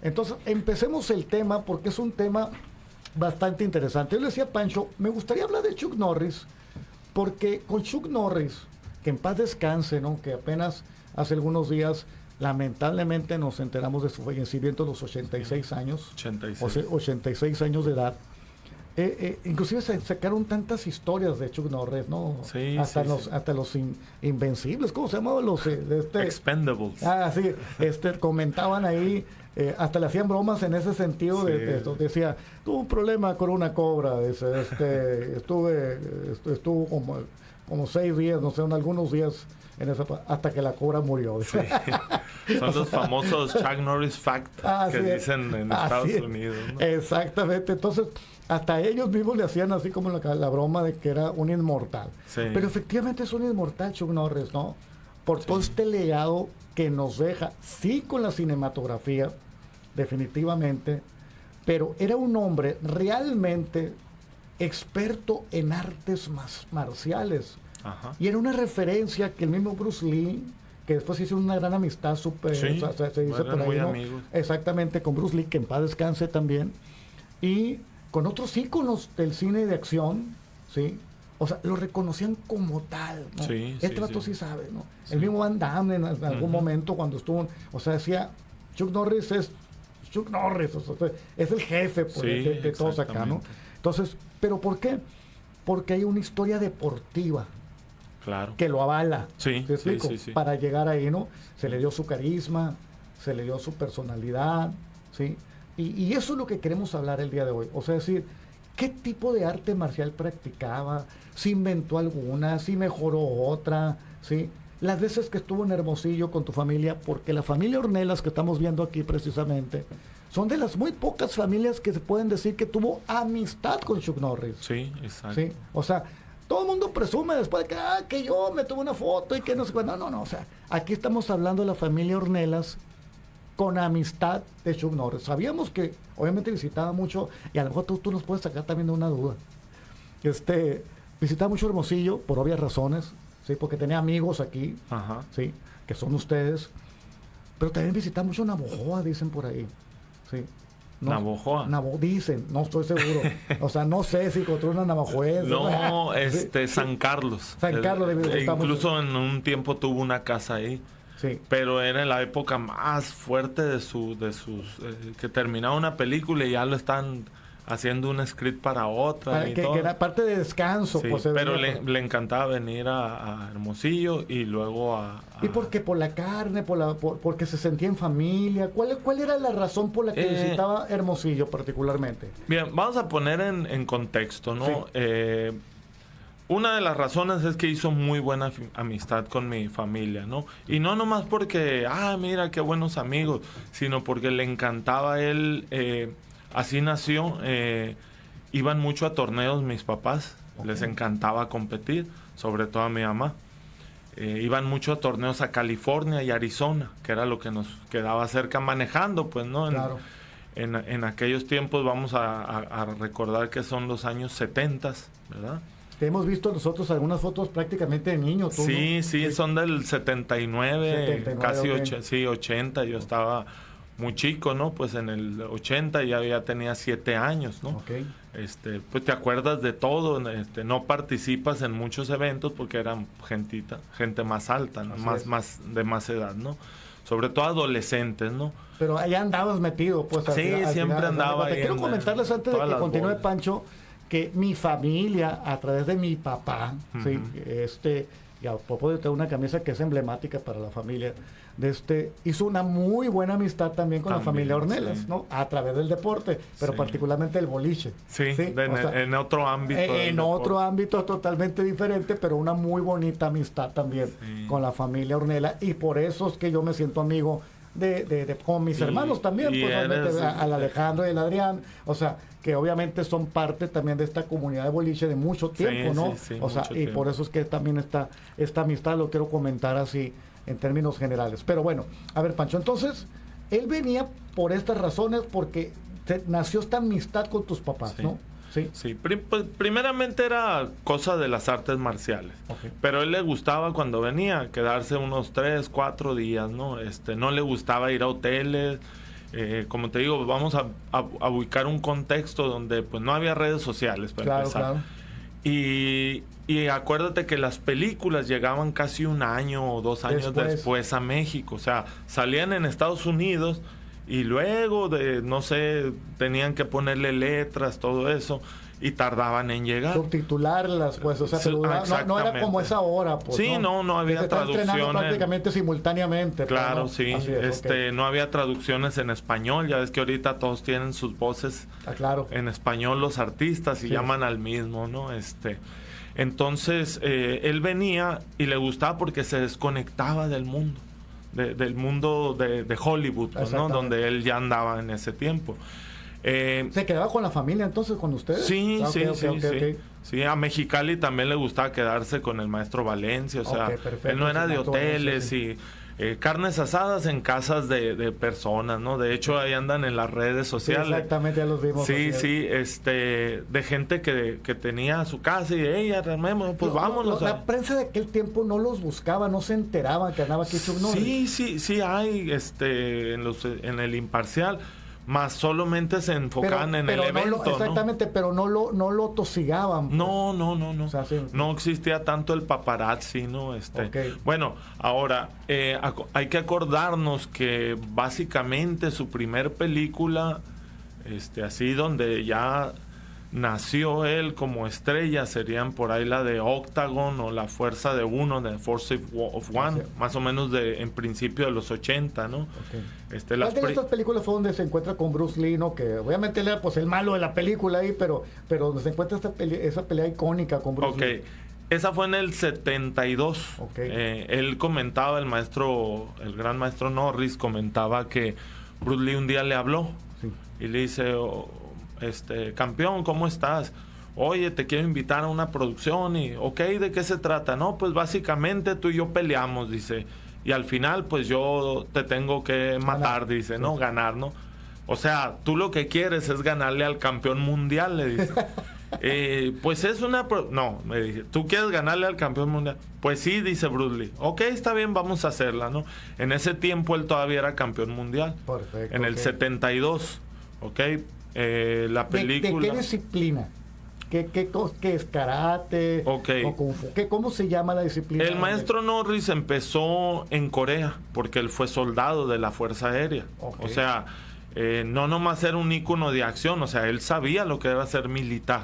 Entonces, empecemos el tema porque es un tema bastante interesante. Yo le decía a Pancho, me gustaría hablar de Chuck Norris, porque con Chuck Norris, que en paz descanse, ¿no? Que apenas hace algunos días, lamentablemente, nos enteramos de su fallecimiento a los 86 años. 86 años de edad. Inclusive se sacaron tantas historias de Chuck Norris, ¿no? Sí, hasta los invencibles, ¿cómo se llamaban los? Expendables. Sí, comentaban ahí, hasta le hacían bromas en ese sentido, decía, tuve un problema con una cobra, estuvo como 6 días, no sé, algunos días hasta que la cobra murió. Sí. Son los famosos Chuck Norris Fact que dicen en Estados Unidos, ¿no? Exactamente. Entonces, hasta ellos mismos le hacían así como la broma de que era un inmortal. Sí. Pero efectivamente es un inmortal Chuck Norris, ¿no? Por todo este legado que nos deja, sí, con la cinematografía, definitivamente, pero era un hombre realmente experto en artes marciales. Ajá. Y era una referencia que el mismo Bruce Lee, que después hizo una gran amistad, se dice por ahí, muy ¿no? amigos. Exactamente, con Bruce Lee, que en paz descanse también, y con otros íconos del cine de acción, ¿sí? O sea, lo reconocían como tal, ¿no? Este vato sí sabe, ¿no? Sí. El mismo Van Damme en algún momento cuando estuvo, o sea, decía, Chuck Norris es Chuck Norris, o sea, es el jefe pues, de todos acá, ¿no? Entonces, ¿pero por qué? Porque hay una historia deportiva. Claro. Que lo avala. Sí. Para llegar ahí, ¿no? Se le dio su carisma, se le dio su personalidad, ¿sí? Y eso es lo que queremos hablar el día de hoy. O sea, decir, ¿qué tipo de arte marcial practicaba? ¿Si inventó alguna? ¿Si mejoró otra? ¿Sí? Las veces que estuvo en Hermosillo con tu familia, porque la familia Ornelas que estamos viendo aquí precisamente, son de las muy pocas familias que se pueden decir que tuvo amistad con Chuck Norris. Sí, exacto. ¿Sí? O sea, todo el mundo presume después de que yo me tomé una foto y que no sé cuál. No. O sea, aquí estamos hablando de la familia Ornelas con amistad de Chuck Norris. Sabíamos que obviamente visitaba mucho, y a lo mejor tú nos puedes sacar también de una duda. Visitaba mucho Hermosillo por obvias razones, ¿sí? Porque tenía amigos aquí, Ajá. ¿sí? Que son ustedes. Pero también visitaba mucho Navojoa, dicen por ahí. ¿Sí? ¿Navojoa? Dicen, no estoy seguro. O sea, no sé si encontró una navajoense. No, San Carlos. San Carlos. Incluso en un tiempo tuvo una casa ahí. Sí. Pero era la época más fuerte de sus que terminaba una película y ya lo están haciendo un script para otra. Que era parte de descanso. Sí, pues, pero le encantaba venir a Hermosillo y luego a... ¿Y por qué? ¿Por la carne? ¿Porque se sentía en familia? ¿Cuál era la razón por la que visitaba Hermosillo particularmente? Bien, vamos a poner en contexto, ¿no? Sí. Una de las razones es que hizo muy buena amistad con mi familia, ¿no? Y no nomás porque, mira, qué buenos amigos, sino porque le encantaba a él, así nació, iban mucho a torneos mis papás, les encantaba competir, sobre todo a mi mamá. Iban mucho a torneos a California y Arizona, que era lo que nos quedaba cerca manejando, pues, ¿no? Claro. En aquellos tiempos vamos a recordar que son los años 70, ¿verdad? Te hemos visto nosotros algunas fotos prácticamente de niños. Sí, son del 79, casi 80. Yo estaba muy chico, ¿no? Pues en el 80 ya tenía 7 años, ¿no? Okay. Pues te acuerdas de todo, no participas en muchos eventos porque eran gente más alta, ¿no? más de más edad, ¿no? Sobre todo adolescentes, ¿no? Pero allá andabas metido, pues. Siempre andaba ahí. Te quiero comentarles antes de que continúe Pancho, que mi familia, a través de mi papá, ¿sí? Y a propósito de una camisa que es emblemática para la familia, hizo una muy buena amistad también con la familia Ornelas, ¿no? A través del deporte, pero particularmente el boliche. En otro ámbito. En otro ámbito totalmente diferente, pero una muy bonita amistad también con la familia Ornelas, y por eso es que yo me siento amigo con mis hermanos también, pues, al Alejandro y el Adrián, o sea, que obviamente son parte también de esta comunidad de boliche de mucho tiempo, ¿no? O sea, y por eso es que también esta amistad lo quiero comentar así en términos generales. Pero bueno, a ver, Pancho, entonces, él venía por estas razones porque nació esta amistad con tus papás, ¿no? Sí. Primeramente era cosa de las artes marciales, pero a él le gustaba cuando venía quedarse unos 3, 4 días, ¿no? No le gustaba ir a hoteles, como te digo, vamos a ubicar un contexto donde pues no había redes sociales para empezar. Claro. Y acuérdate que las películas llegaban casi 1 año o 2 años después a México. O sea, salían en Estados Unidos y luego no sé, tenían que ponerle letras, todo eso, y tardaban en llegar. Subtitularlas, pues, o sea, no era como esa hora, pues. Sí, no había traducciones. Prácticamente simultáneamente. Claro, ¿no? Sí. Es, no había traducciones en español. Ya ves que ahorita todos tienen sus voces en español, los artistas, y llaman al mismo, ¿no? Entonces, él venía y le gustaba porque se desconectaba del mundo, del mundo de Hollywood, pues, ¿no? Donde él ya andaba en ese tiempo. ¿Se quedaba con la familia entonces, con ustedes? Sí, sí. A Mexicali también le gustaba quedarse con el maestro Valencia, o sea, él no era de hoteles y carnes asadas en casas de personas, ¿no? De hecho, ahí andan en las redes sociales. Sí, exactamente, ya los vimos. Sí, de gente que tenía su casa y ella, pues vámonos. La prensa de aquel tiempo no los buscaba, no se enteraban que andaba aquí. Sí, hay en el Imparcial. Más solamente se enfocaban en el evento. Exactamente, ¿no? Pero no lo tosigaban. Pues. No. O sea, sí. No existía tanto el paparazzi, ¿no? Bueno, ahora, hay que acordarnos que básicamente su primer película, así donde ya nació él como estrella, serían por ahí la de Octagon o La Fuerza de Uno, de Force of One, más o menos en principio de los 80, ¿no? ¿Cuál de estas películas fue donde se encuentra con Bruce Lee, ¿no? Que obviamente él era pues el malo de la película ahí, pero donde se encuentra esa pelea icónica con Bruce Lee. Esa fue en el 72. Él comentaba, el gran maestro Norris comentaba que Bruce Lee un día le habló y le dice... campeón, ¿cómo estás? Oye, te quiero invitar a una producción y, ¿de qué se trata? No, pues básicamente tú y yo peleamos, dice, y al final pues yo te tengo que matar, dice, ¿no? Ganar, ¿no? O sea, tú lo que quieres es ganarle al campeón mundial, le dice. Pues es no, me dice, ¿tú quieres ganarle al campeón mundial? Pues sí, dice Bruce Lee. Está bien, vamos a hacerla, ¿no? En ese tiempo él todavía era campeón mundial. Perfecto. En el 72, la película... ¿De qué disciplina? ¿Qué es karate? O kung fu? ¿Cómo se llama la disciplina? El maestro Norris empezó en Corea porque él fue soldado de la Fuerza Aérea. O sea, no nomás era un ícono de acción, o sea, él sabía lo que era ser militar.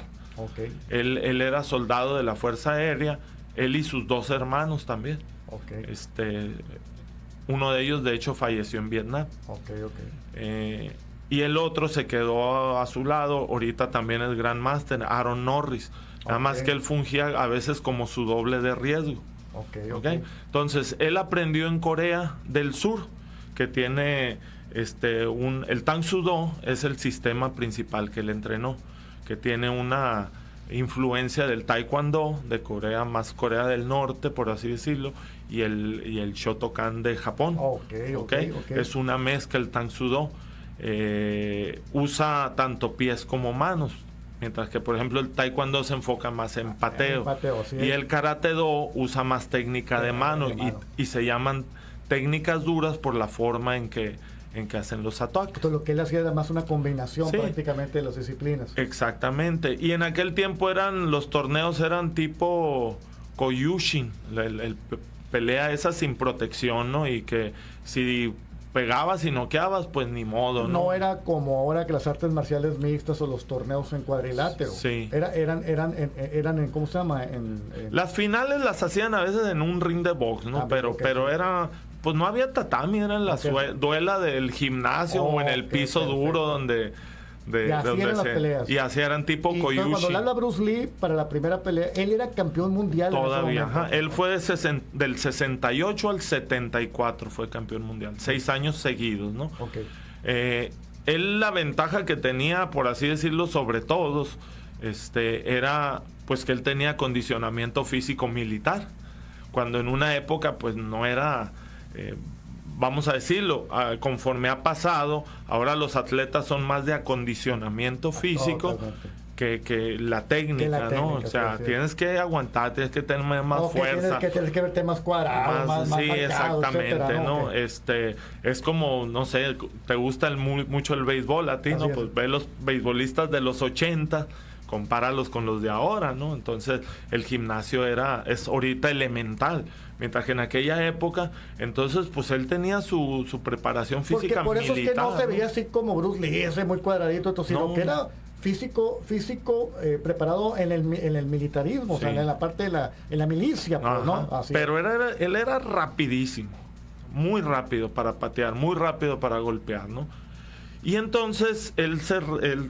Él era soldado de la Fuerza Aérea, él y sus 2 hermanos también. Uno de ellos, de hecho, falleció en Vietnam. Y el otro se quedó a su lado, ahorita también es Grand Master, Aaron Norris. Nada más que él fungía a veces como su doble de riesgo. Entonces, él aprendió en Corea del Sur, que tiene el Tang Soo Do, es el sistema principal que él entrenó, que tiene una influencia del Taekwondo, de Corea, más Corea del Norte, por así decirlo, y el Shotokan de Japón. Es una mezcla el Tang Soo Do. Usa tanto pies como manos, mientras que por ejemplo el taekwondo se enfoca más en pateo, y el karate do usa más técnica de mano, y se llaman técnicas duras por la forma en que hacen los ataques. Entonces, lo que él hacía era más una combinación prácticamente de las disciplinas. Exactamente, y en aquel tiempo los torneos eran tipo Koyushin, el pelea esa sin protección, ¿no? Y que si pegabas y noqueabas, pues ni modo, ¿no? No era como ahora que las artes marciales mixtas o los torneos en cuadrilátero. Eran ¿cómo se llama? Las finales las hacían a veces en un ring de box, ¿no? Pero era, pues no había tatami, era en la duela del gimnasio o en el piso duro donde... y así eran las peleas. Y así eran tipo Koyushi. Cuando le habla Bruce Lee para la primera pelea, él era campeón mundial. Todavía, él fue del 68 al 74 fue campeón mundial. 6 años seguidos, ¿no? Él, la ventaja que tenía, por así decirlo, sobre todos, era pues que él tenía acondicionamiento físico militar. Cuando en una época pues no era... vamos a decirlo, conforme ha pasado, ahora los atletas son más de acondicionamiento físico, que la técnica, ¿no? O sea, tienes que aguantar, tienes que tener más fuerza. Tienes que verte más cuadrado, más sí, marcado, exactamente, etcétera, ¿no? Es como, no sé, te gusta mucho el béisbol a ti, ¿no? Pues ve los beisbolistas de los 80, compáralos con los de ahora, ¿no? Entonces, el gimnasio es ahorita elemental. Mientras que en aquella época, entonces, pues él tenía su preparación física militar. Porque por eso es que no se veía así como Bruce Lee, ese muy cuadradito, sino que era físico preparado en el militarismo, sí. O sea, en la parte en la milicia, pues, ¿no? Así. Pero él era rapidísimo, muy rápido para patear, muy rápido para golpear, ¿no? Y entonces él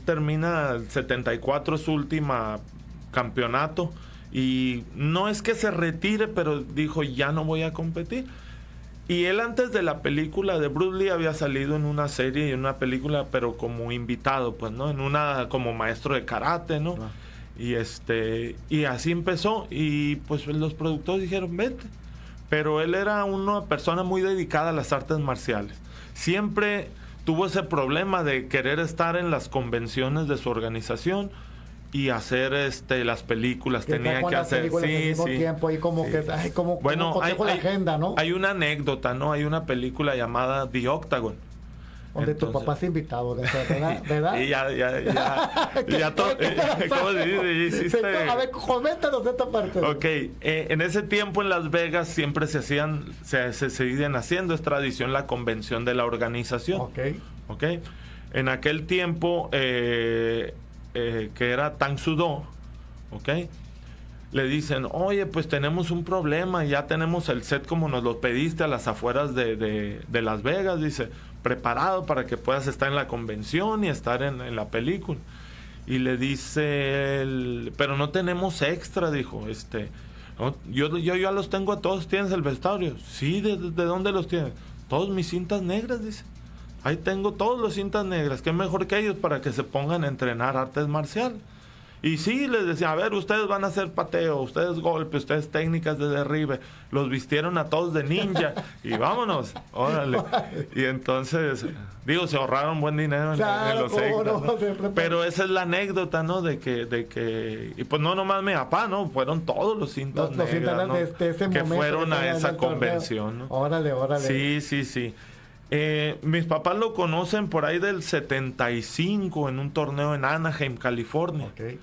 termina el 74, su última campeonato, y no es que se retire, pero dijo, ya no voy a competir. Y él antes de la película de Bruce Lee había salido en una serie y en una película, pero como invitado, pues, ¿no? Como maestro de karate, ¿no? Y así empezó, y pues los productores dijeron, vete. Pero él era una persona muy dedicada a las artes marciales. Siempre tuvo ese problema de querer estar en las convenciones de su organización y hacer las películas, tenía que hacer tiempo, y como que bueno, hay la agenda, ¿no? Hay una anécdota, ¿no? Hay una película llamada The Octagon, donde tu papá es invitado, ¿verdad? Y ya todo. ¿Cómo hiciste? A ver, coméntanos de esta parte. Ok, en ese tiempo en Las Vegas siempre se siguen haciendo, es tradición la convención de la organización. Ok. En aquel tiempo, que era Tang Soo Do, ¿ok? Le dicen, oye, pues tenemos un problema, ya tenemos el set como nos lo pediste a las afueras de Las Vegas, dice, preparado para que puedas estar en la convención y estar en la película. Y le dice, pero no tenemos extra, dijo, no, yo ya los tengo a todos. ¿Tienes el vestuario? Sí, ¿de dónde los tienes? Todos mis cintas negras, dice. Ahí tengo todos los cintas negras, qué mejor que ellos para que se pongan a entrenar artes marciales. Y sí, les decía, a ver, ustedes van a hacer pateo, ustedes golpe, ustedes técnicas de derribe. Los vistieron a todos de ninja y vámonos, órale. Y entonces, se ahorraron buen dinero en los extras, ¿no? Pero esa es la anécdota, ¿no? De que y pues no nomás mi papá, ¿no? Fueron todos los cintas negras, ¿no? Que fueron a esa convención, ¿no? Órale. Sí. Mis papás lo conocen por ahí del 75 en un torneo en Anaheim, California. Okay.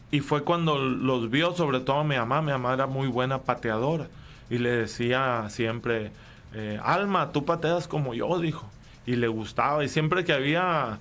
Y fue cuando los vio, sobre todo mi mamá era muy buena pateadora y le decía siempre, Alma, tú pateas como yo, dijo, y le gustaba, y siempre que había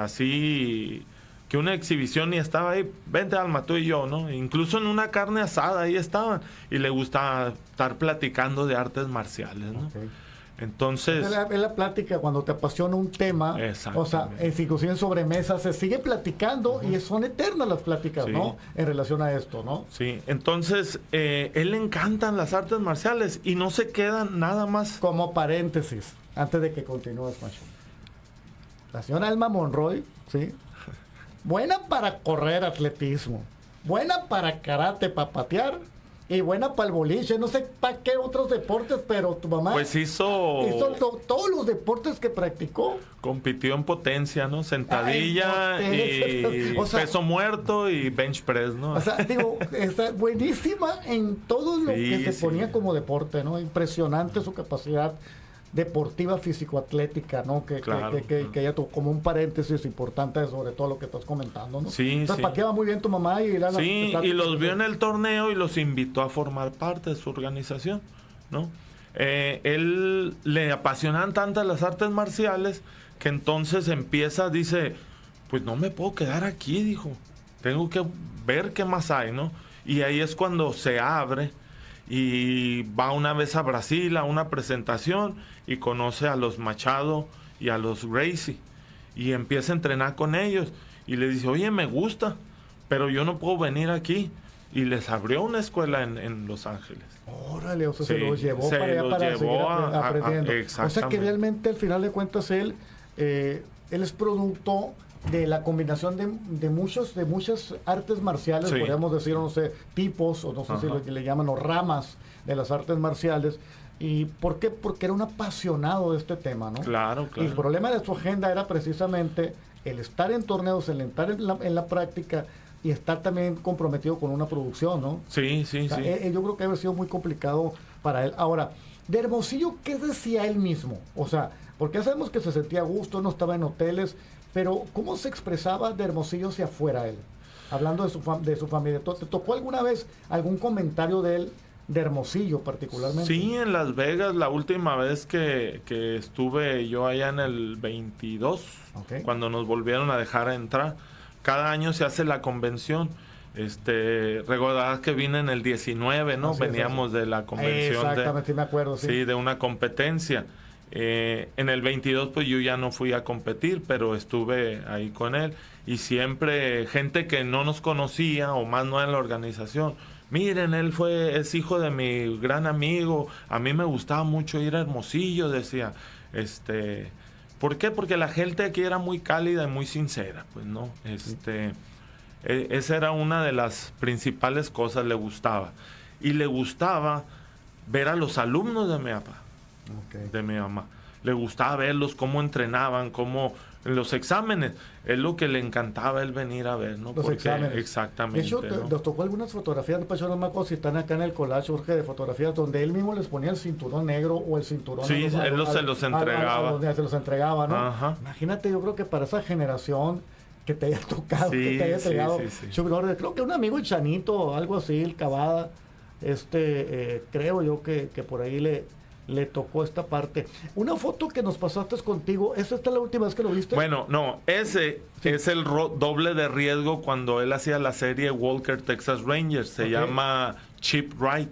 así que una exhibición y estaba ahí, vente Alma, tú y yo, ¿no? Incluso en una carne asada ahí estaban y le gustaba estar platicando de artes marciales, ¿no? Okay. Entonces... Es la plática cuando te apasiona un tema, o sea, inclusive en sobremesa se sigue platicando y son eternas las pláticas, ¿no? En relación a esto, ¿no? Sí, entonces, él le encantan las artes marciales y no se quedan nada más. Como paréntesis, antes de que continúes, Macho. La señora Alma Monroy, ¿sí? Buena para correr atletismo, buena para karate, para patear, y buena para el boliche, no sé para qué otros deportes, pero tu mamá pues hizo todos los deportes que practicó. Compitió en potencia, ¿no? Sentadilla y peso muerto y bench press, ¿no? O sea, digo, está buenísima en todo lo que se ponía como deporte, ¿no? Impresionante su capacidad deportiva, físico-atlética, ¿no? Que ella tuvo como un paréntesis importante sobre todo lo que estás comentando, ¿no? Sí, entonces pateaba muy bien tu mamá y y los vio en el torneo y los invitó a formar parte de su organización, ¿no? Él le apasionan tantas las artes marciales que entonces dice, pues no me puedo quedar aquí, dijo, tengo que ver qué más hay, ¿no? Y ahí es cuando se abre y va una vez a Brasil a una presentación y conoce a los Machado y a los Gracie y empieza a entrenar con ellos y le dice, oye, me gusta, pero yo no puedo venir aquí, y les abrió una escuela en Los Ángeles. Órale, o sea, se los llevó para allá para seguir aprendiendo. O sea que realmente al final de cuentas él es producto de la combinación de muchas artes marciales, podríamos decir, no sé, tipos, o no sé si lo que le llaman, o ramas de las artes marciales, ¿Y por qué? Porque era un apasionado de este tema, ¿no? Claro, claro. Y el problema de su agenda era precisamente el estar en torneos, el estar en la práctica y estar también comprometido con una producción, ¿no? Sí. Yo creo que había sido muy complicado para él. Ahora, de Hermosillo, ¿qué decía él mismo? O sea, porque ya sabemos que se sentía a gusto, no estaba en hoteles, pero ¿cómo se expresaba de Hermosillo hacia afuera él? Hablando de su familia. ¿Te tocó alguna vez algún comentario de él, de Hermosillo particularmente? Sí, en Las Vegas, la última vez que estuve yo allá en el 22, cuando nos volvieron a dejar entrar. Cada año se hace la convención. Recordarás que vine en el 19, ¿no? Veníamos de la convención. Exactamente, me acuerdo, sí. Sí, de una competencia. En el 22 pues yo ya no fui a competir, pero estuve ahí con él. Y siempre gente que no nos conocía o más no en la organización. Miren, él es hijo de mi gran amigo. A mí me gustaba mucho ir a Hermosillo, decía. ¿Por qué? Porque la gente aquí era muy cálida y muy sincera, pues, ¿no? Esa era una de las principales cosas, le gustaba. Y le gustaba ver a los alumnos de mi papá, de mi mamá. Le gustaba verlos, cómo entrenaban, cómo en los exámenes. Es lo que le encantaba él venir a ver, ¿no? Los exámenes. Exactamente. De hecho, ¿no? nos tocó algunas fotografías, yo no me acuerdo si están acá en el collage, Jorge, de fotografías donde él mismo les ponía el cinturón negro o el cinturón. Sí, él se los entregaba. Donde se los entregaba, ¿no? Ajá. Imagínate, yo creo que para esa generación que te haya tocado, que te haya entregado. Yo creo que un amigo, el Chanito, algo así, el Cavada, creo yo que por ahí le tocó esta parte. Una foto que nos pasaste contigo, ¿esa es la última vez que lo viste? Bueno, no, ese es el doble de riesgo cuando él hacía la serie Walker Texas Rangers. Se llama Chip Wright.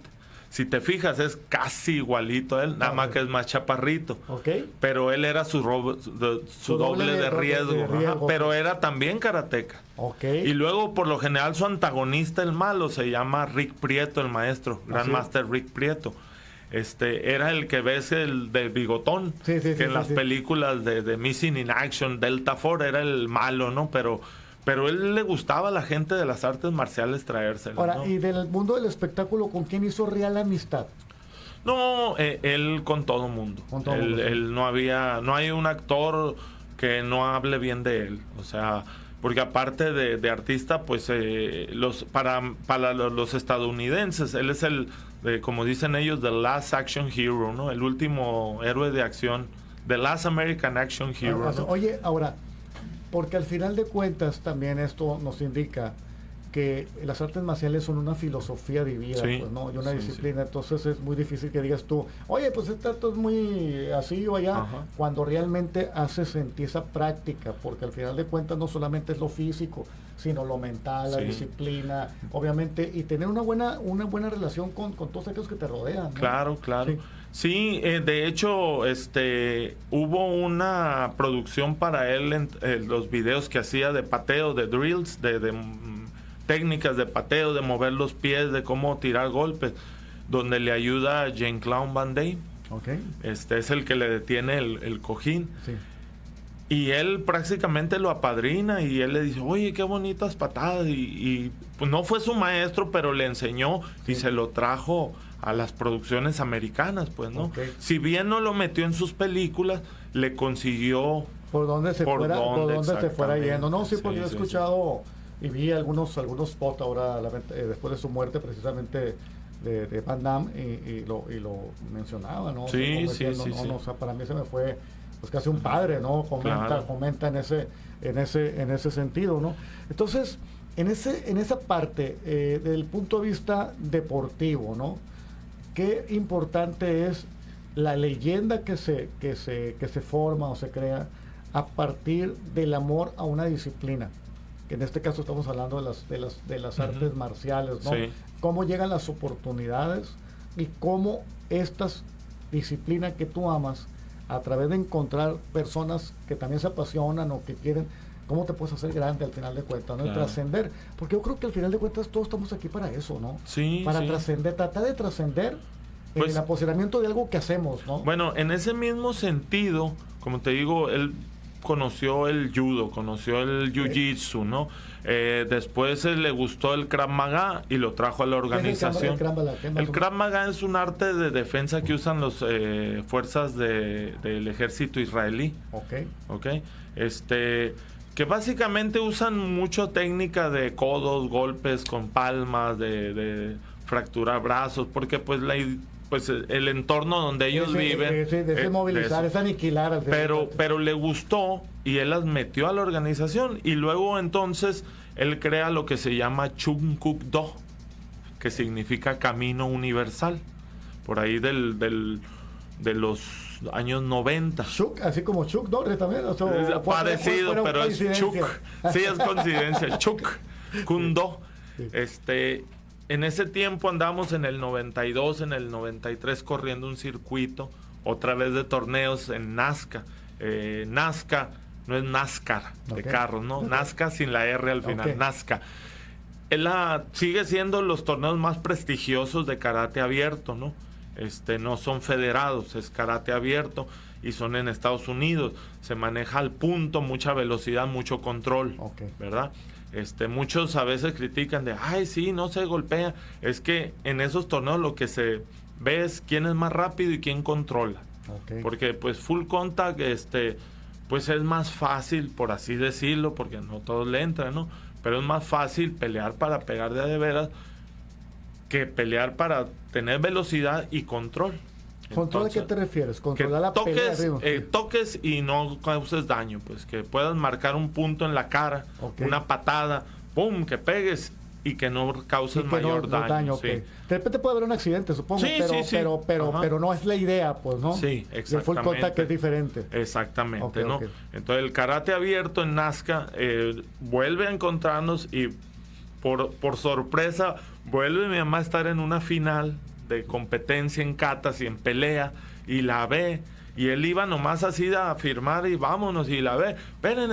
Si te fijas, es casi igualito a él, nada más que es más chaparrito. Pero él era su doble de riesgo. Pero era también karateca. Y luego, por lo general, su antagonista, el malo, se llama Rick Prieto, el maestro, Grandmaster Rick Prieto. Era el que ves el del bigotón, que en las películas de Missing in Action, Delta Force, era el malo, ¿no? Pero él le gustaba a la gente de las artes marciales traérselo. Ahora, ¿no? y del mundo del espectáculo, ¿con quién hizo real amistad? No, él con todo mundo. Él no hay un actor que no hable bien de él. O sea, porque aparte de artista, pues para los estadounidenses, él es como dicen ellos, the last action hero, ¿no? El último héroe de acción, the last American action hero. ¿No? Oye, ahora, porque al final de cuentas también esto nos indica que las artes marciales son una filosofía de vida, pues, ¿no? Y una disciplina. Entonces es muy difícil que digas tú, oye, pues esto es muy así o allá, cuando realmente hace sentir esa práctica, porque al final de cuentas no solamente es lo físico, sino lo mental, la disciplina, obviamente, y tener una buena relación con todos aquellos que te rodean, ¿no? Claro. Sí, de hecho, hubo una producción para él en los videos que hacía de pateo, de drills, de técnicas de pateo, de mover los pies, de cómo tirar golpes, donde le ayuda a Jean-Claude Van Damme. Es el que le detiene el cojín. Y él prácticamente lo apadrina y él le dice, oye, qué bonitas patadas. Y pues no fue su maestro, pero le enseñó y se lo trajo a las producciones americanas, pues, ¿no? Si bien no lo metió en sus películas, le consiguió por dónde se fuera yendo. No, porque yo he escuchado y vi algunos spots ahora después de su muerte precisamente de Van Damme y lo mencionaba, ¿no? O sea, para mí se me fue pues casi un padre, ¿no? Comenta en ese sentido, ¿no? Entonces, en esa parte del punto de vista deportivo, ¿no? Qué importante es la leyenda que se forma o se crea a partir del amor a una disciplina, que en este caso estamos hablando de las artes marciales, ¿no? Cómo llegan las oportunidades y cómo estas disciplinas que tú amas, a través de encontrar personas que también se apasionan o que quieren, cómo te puedes hacer grande al final de cuentas, ¿no? Trascender, porque yo creo que al final de cuentas todos estamos aquí para eso, ¿no? Para trascender, tratar de trascender el aposicionamiento de algo que hacemos, ¿no? Bueno, en ese mismo sentido, como te digo, él conoció el judo, conoció el jiu-jitsu, ¿no? Después le gustó el Krav Maga y lo trajo a la organización. El Krav Maga es un arte de defensa que usan las fuerzas del ejército israelí. Okay. Que básicamente usan mucho técnica de codos, golpes con palmas, de fracturar brazos, porque pues el entorno donde ellos viven es movilizar, es aniquilar al final. pero le gustó y él las metió a la organización, y luego entonces él crea lo que se llama Chung Kuk Do, que significa camino universal, por ahí de los años 90. Chuck, así como Chuck Norris también. Parecido, pero es Chuck. Sí, es coincidencia. Chuck Kuk Do. En ese tiempo andamos en el 92, en el 93 corriendo un circuito, otra vez de torneos en Nazca. Nazca no es NASCAR de carros, ¿no? Nazca sin la R al final, Nazca. Sigue siendo los torneos más prestigiosos de karate abierto, ¿no? No son federados, es karate abierto y son en Estados Unidos. Se maneja al punto, mucha velocidad, mucho control, ¿verdad? Muchos a veces critican de, ay, sí, no se golpea. Es que en esos torneos lo que se ve es quién es más rápido y quién controla. Porque pues full contact, pues es más fácil, por así decirlo, porque no todos le entran, ¿no? Pero es más fácil pelear para pegar de veras que pelear para tener velocidad y control. ¿Control a qué te refieres? ¿Controlar la pelea? Toques y no causes daño, pues que puedas marcar un punto en la cara, una patada, ¡pum!, que pegues y que no causes mayor daño. Sí. De repente puede haber un accidente, supongo, pero no es la idea, pues, ¿no? Sí, exactamente. El full contact es diferente. Exactamente, ¿no? Entonces el karate abierto en Nazca vuelve a encontrarnos y por sorpresa vuelve mi mamá a estar en una final de competencia en katas y en pelea, y la ve, y él iba nomás así a firmar y vámonos, y la ve,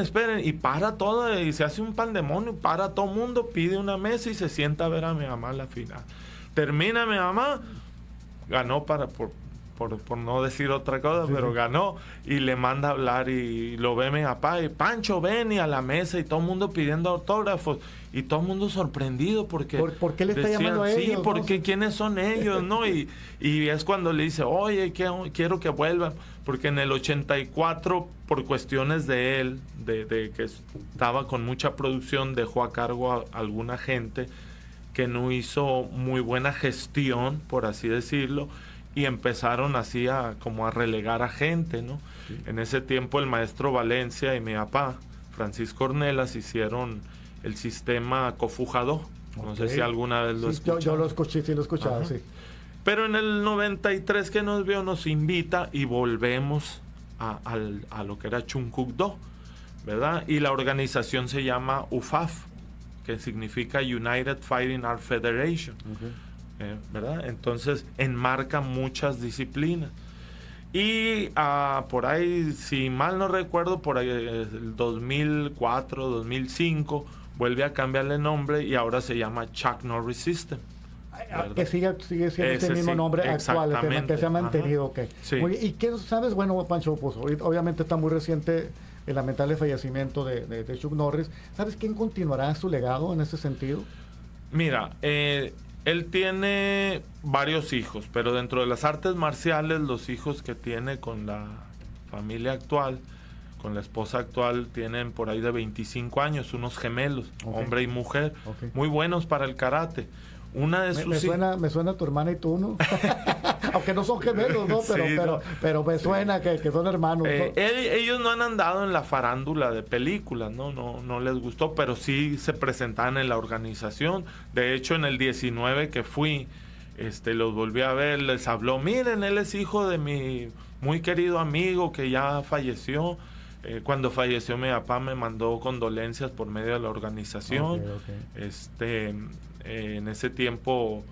esperen, y para todo, y se hace un pandemonio, para todo mundo, pide una mesa y se sienta a ver a mi mamá en la final. Termina mi mamá, ganó por no decir otra cosa, pero ganó, y le manda a hablar, y lo ve mi papá, y Pancho, ven, y a la mesa, y todo el mundo pidiendo autógrafos, y todo el mundo sorprendido, porque ¿Por qué le está llamando a ellos? Sí, porque ¿quiénes son ellos? ¿No? Y es cuando le dice, oye, quiero que vuelvan, porque en el 84, por cuestiones de él, de que estaba con mucha producción, dejó a cargo a alguna gente que no hizo muy buena gestión, por así decirlo, y empezaron así como a relegar a gente, ¿no? Sí. En ese tiempo el maestro Valencia y mi papá, Francisco Ornelas, hicieron el sistema Cofujado. No sé si alguna vez lo escucharon. Yo lo escuché, sí lo he escuchado, sí. Pero en el 93 que nos vio, nos invita y volvemos a lo que era Chung Kuk Do, ¿verdad? Y la organización se llama UFAF, que significa United Fighting Art Federation. ¿Verdad? Entonces enmarca muchas disciplinas. Y por ahí, si mal no recuerdo, por ahí el 2004, 2005, vuelve a cambiarle nombre y ahora se llama Chuck Norris System. Que sigue siendo ese mismo nombre actual, que se ha mantenido. Sí. ¿Y qué sabes? Bueno, Pancho, pues obviamente está muy reciente el lamentable fallecimiento de Chuck Norris. ¿Sabes quién continuará su legado en ese sentido? Mira, él tiene varios hijos, pero dentro de las artes marciales, los hijos que tiene con la familia actual, con la esposa actual, tienen por ahí de 25 años, unos gemelos, hombre y mujer, muy buenos para el karate. Una de sus me suena tu hermana y tú, ¿no? Aunque no son gemelos, ¿no? Pero me suena que son hermanos, ¿no? Ellos no han andado en la farándula de películas, no les gustó, pero sí se presentaban en la organización. De hecho, en el 19 que fui, los volví a ver, les habló, miren, él es hijo de mi muy querido amigo que ya falleció. Cuando falleció mi papá me mandó condolencias por medio de la organización. En ese tiempo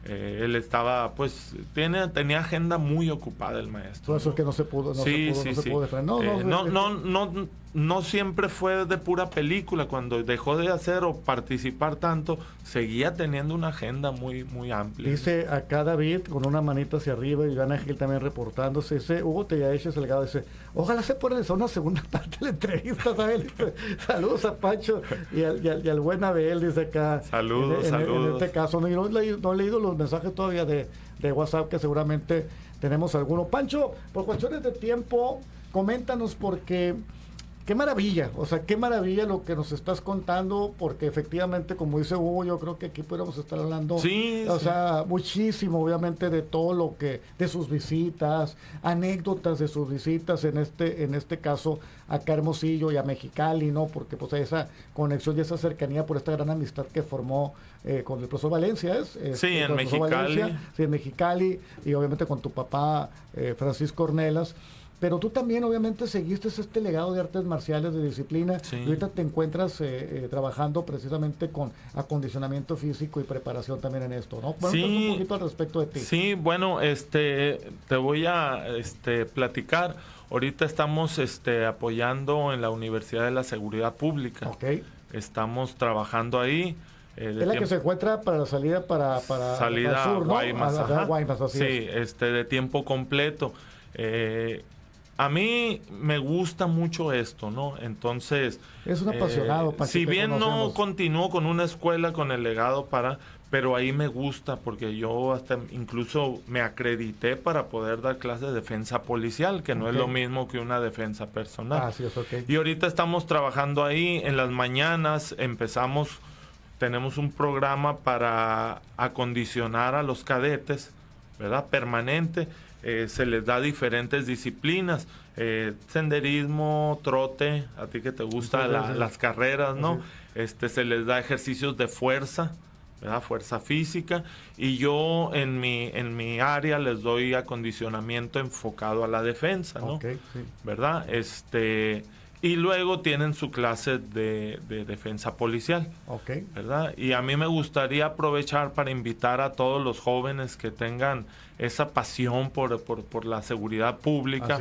él estaba, pues, tenía agenda muy ocupada el maestro. Todo eso que no se pudo, no siempre fue de pura película. Cuando dejó de hacer o participar tanto, seguía teniendo una agenda muy, muy amplia. Dice acá David, con una manita hacia arriba, y Iván Ángel también reportándose, dice, Hugo Tellaeche Salgado, dice, ojalá se pueda hacer una segunda parte de la entrevista, ¿sabes? Dice, saludos a Pancho y al buen Abel, dice acá. Saludos, en este caso, no he leído los mensajes todavía de WhatsApp, que seguramente tenemos alguno. Pancho, por cuestiones de tiempo, coméntanos, porque qué maravilla, o sea, qué maravilla lo que nos estás contando, porque efectivamente, como dice Hugo, yo creo que aquí podemos estar hablando, sea, muchísimo, obviamente, de todo lo que, de sus visitas, anécdotas de sus visitas, en este caso, acá a Hermosillo y a Mexicali, ¿no? Porque pues hay esa conexión y esa cercanía por esta gran amistad que formó con el profesor Valencia, en Mexicali. Sí, en Mexicali, y obviamente con tu papá, Francisco Ornelas. Pero tú también, obviamente, seguiste este legado de artes marciales, de disciplina, y ahorita te encuentras trabajando precisamente con acondicionamiento físico y preparación también en esto, ¿no? Bueno, un poquito al respecto de ti. Sí, bueno, te voy a platicar. Ahorita estamos apoyando en la Universidad de la Seguridad Pública. Okay. Estamos trabajando ahí. Es la que se encuentra para la salida para salida sur, ¿no? Guaymas, Guaymas, así es. De tiempo completo. A mí me gusta mucho esto, ¿no? Entonces... Es un apasionado. Si bien no continúo con una escuela con el legado pero ahí me gusta, porque yo hasta incluso me acredité para poder dar clases de defensa policial, que no es lo mismo que una defensa personal. Así es, Y ahorita estamos trabajando ahí. En las mañanas tenemos un programa para acondicionar a los cadetes, ¿verdad? Permanente. Se les da diferentes disciplinas, senderismo, trote, a ti que te gustan las carreras, ¿no? Se les da ejercicios de fuerza, ¿verdad? Fuerza física, y yo en mi área les doy acondicionamiento enfocado a la defensa, ¿no? ¿Verdad? Y luego tienen su clase de defensa policial, ¿verdad? Y a mí me gustaría aprovechar para invitar a todos los jóvenes que tengan esa pasión por la seguridad pública,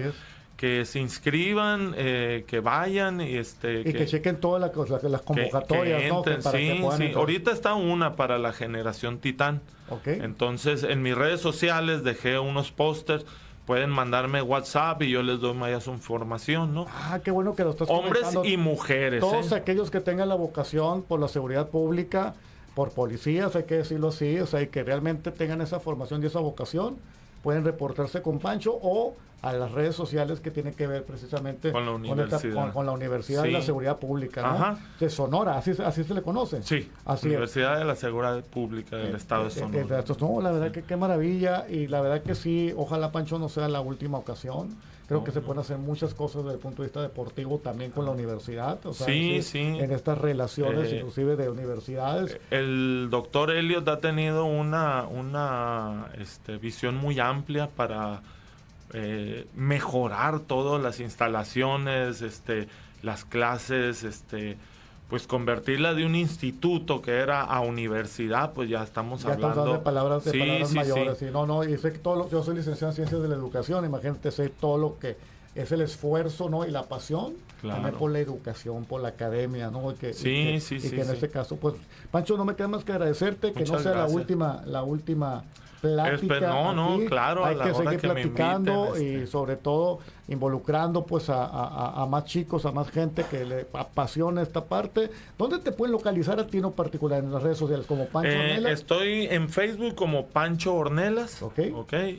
que se inscriban, que vayan y que chequen todas las convocatorias, que entren, ¿no? Que puedan entrar. Ahorita está una para la generación Titán. Entonces, en mis redes sociales dejé unos pósters. Pueden mandarme WhatsApp y yo les doy más información, ¿no? Qué bueno que lo estás comentando. Hombres y mujeres. Todos aquellos que tengan la vocación por la seguridad pública, por policías, hay que decirlo así, o sea, y que realmente tengan esa formación y esa vocación, pueden reportarse con Pancho o a las redes sociales que tienen que ver precisamente con la universidad, con la Universidad de la Seguridad Pública, ¿no? De Sonora, así se le conoce. Sí, Universidad de la Seguridad Pública del Estado de Sonora. No, la verdad que qué maravilla, y la verdad que sí, ojalá, Pancho, no sea la última ocasión. Creo que se pueden hacer muchas cosas desde el punto de vista deportivo también con la universidad, o sea, en estas relaciones inclusive de universidades. El doctor Elliot ha tenido una visión muy amplia para mejorar todas las instalaciones, las clases, pues convertirla de un instituto que era a universidad, pues ya estamos hablando de palabras mayores. Y sé que yo soy licenciado en Ciencias de la Educación, imagínate, sé todo lo que es el esfuerzo, ¿no? Y la pasión, también por la educación, por la academia, ¿no? Y que en este caso, pues, Pancho, no me queda más que agradecerte, que no sea la última plática. Claro, hay que seguir platicando y sobre todo involucrando pues a más chicos, a más gente que le apasiona esta parte. ¿Dónde te pueden localizar a ti en particular en las redes sociales como Pancho Ornelas? Estoy en Facebook como Pancho Ornelas,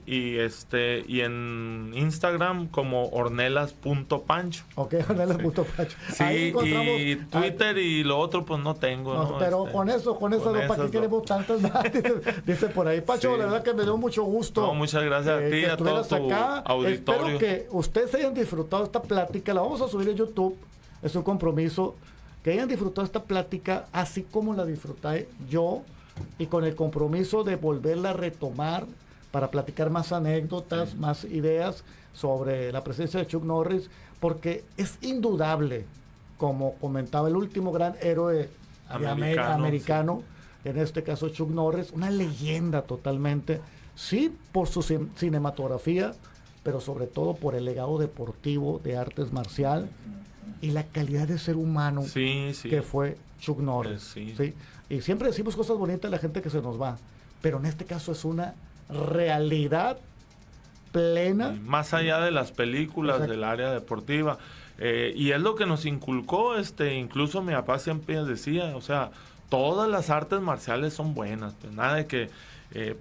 y en Instagram como ornelas.pancho. Ornelas.pancho. Sí, y Twitter y lo otro pues no tengo. No, pero con eso ¿para qué queremos tantas? Dice por ahí, Pancho, la verdad que me dio mucho gusto. No, muchas gracias a ti, a todo tu auditorio. Espero que ustedes hayan disfrutado esta plática, la vamos a subir a YouTube, es un compromiso, que hayan disfrutado esta plática así como la disfruté yo, y con el compromiso de volverla a retomar para platicar más anécdotas, más ideas sobre la presencia de Chuck Norris, porque es indudable, como comentaba el último gran héroe americano, en este caso Chuck Norris, una leyenda totalmente, sí por su cinematografía, pero sobre todo por el legado deportivo de artes marcial y la calidad de ser humano que fue Chuck Norris. Sí. Y siempre decimos cosas bonitas a la gente que se nos va, pero en este caso es una realidad plena. Sí, más allá de las películas, exacto, del área deportiva. Y es lo que nos inculcó, incluso mi papá siempre decía, o sea, todas las artes marciales son buenas, pues nada de que...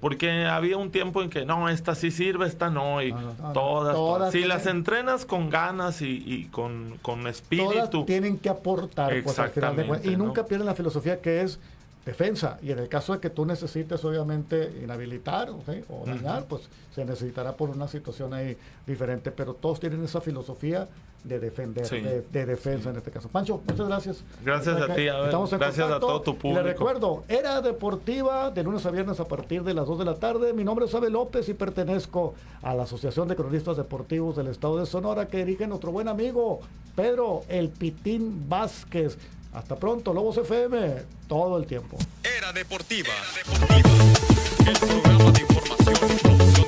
porque había un tiempo en que no, esta sí sirve, esta no, y todas. Si las entrenas con ganas y con espíritu. Todas tienen que aportar, pues, al final de cuentas. Y nunca pierden la filosofía que es defensa. Y en el caso de que tú necesites, obviamente, inhabilitar, ¿sí?, o dañar, pues se necesitará por una situación ahí diferente. Pero todos tienen esa filosofía de defender, de defensa en este caso. Pancho, muchas gracias. Gracias a ti, gracias a todo tu público. Les recuerdo, Era Deportiva, de lunes a viernes a partir de las 2 de la tarde. Mi nombre es Abel López y pertenezco a la Asociación de Cronistas Deportivos del Estado de Sonora, que dirige nuestro buen amigo Pedro El Pitín Vázquez. Hasta pronto, Lobos FM, todo el tiempo. Era Deportiva. El programa de información,